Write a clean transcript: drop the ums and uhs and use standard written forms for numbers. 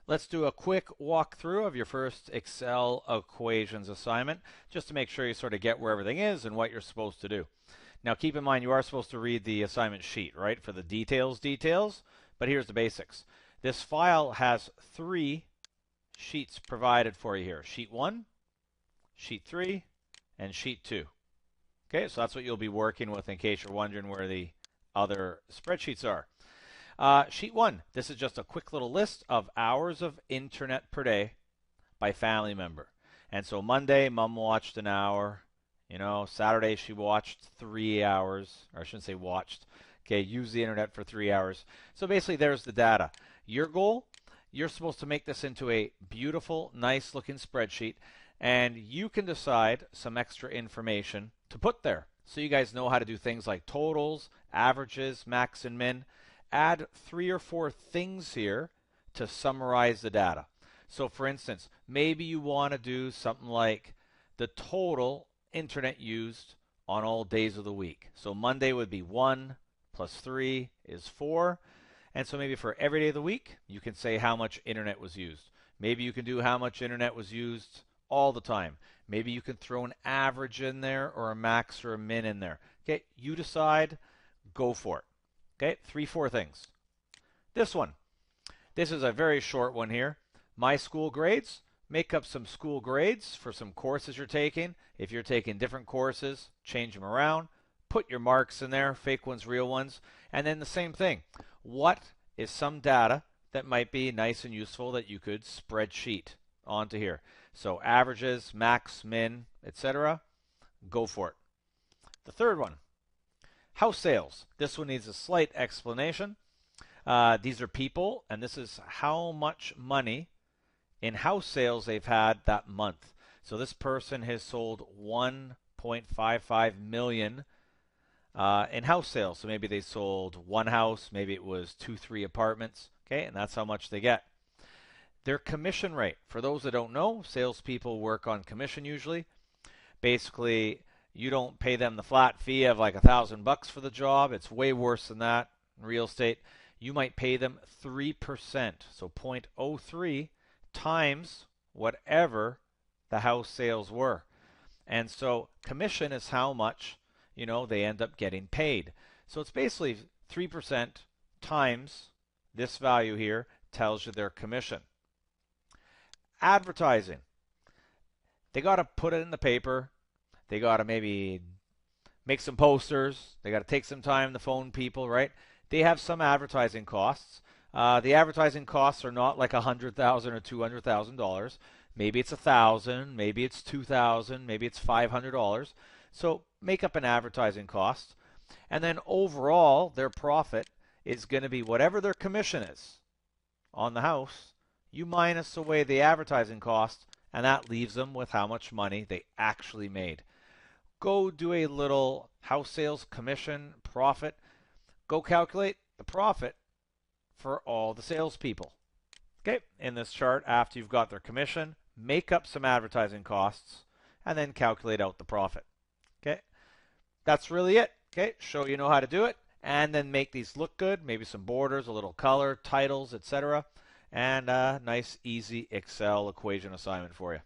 Let's do a quick walkthrough of your first Excel equations assignment, just to make sure you sort of get where everything is and what you're supposed to do. Now keep in mind you are supposed to read the assignment sheet, right, for the details, but here's the basics. This file has 3 sheets provided for you here. Sheet 1, Sheet 3, and Sheet 2. Okay, so that's what you'll be working with in case you're wondering where the other spreadsheets are. Sheet 1, this is just a quick little list of hours of internet per day by family member. And so Monday, Mom watched an hour. Saturday she watched 3 hours, or I shouldn't say watched. Okay, used the internet for 3 hours. So basically there's the data. Your goal, you're supposed to make this into a beautiful, nice looking spreadsheet, and you can decide some extra information to put there. So you guys know how to do things like totals, averages, max and min. Add 3 or 4 things here to summarize the data. So for instance, maybe you want to do something like the total internet used on all days of the week. So Monday would be 1 plus 3 is 4. And so maybe for every day of the week, you can say how much internet was used. Maybe you can do how much internet was used all the time. Maybe you can throw an average in there or a max or a min in there. Okay, you decide, go for it. Okay, 3, 4 things. This one. This is a very short one here. My school grades. Make up some school grades for some courses you're taking. If you're taking different courses, change them around. Put your marks in there, fake ones, real ones. And then the same thing. What is some data that might be nice and useful that you could spreadsheet onto here? So averages, max, min, etc. Go for it. The third one. House sales. This one needs a slight explanation. These are people, and this is how much money in house sales they've had that month. So this person has sold 1.55 million in house sales. So maybe they sold 1 house, maybe it was 2, 3 apartments, okay, and that's how much they get. Their commission rate. For those that don't know, salespeople work on commission usually. Basically, you don't pay them the flat fee of like $1,000 for the job. It's way worse than that in real estate. You might pay them 3%, so 0.03 times whatever the house sales were. And so commission is how much, they end up getting paid. So it's basically 3% times this value here tells you their commission. Advertising. They got to put it in the paper. They got to maybe make some posters. They got to take some time to phone people, right? They have some advertising costs. The advertising costs are not like $100,000 or $200,000. Maybe it's $1,000, maybe it's $2,000, maybe it's $500. So make up an advertising cost, and then overall their profit is going to be whatever their commission is on the house. You minus away the advertising cost, and that leaves them with how much money they actually made. Go do a little house sales commission profit. Go calculate the profit for all the salespeople. Okay, in this chart, after you've got their commission, make up some advertising costs, and then calculate out the profit. Okay, that's really it. Okay, show you know how to do it, and then make these look good. Maybe some borders, a little color, titles, etc. And a nice, easy Excel equation assignment for you.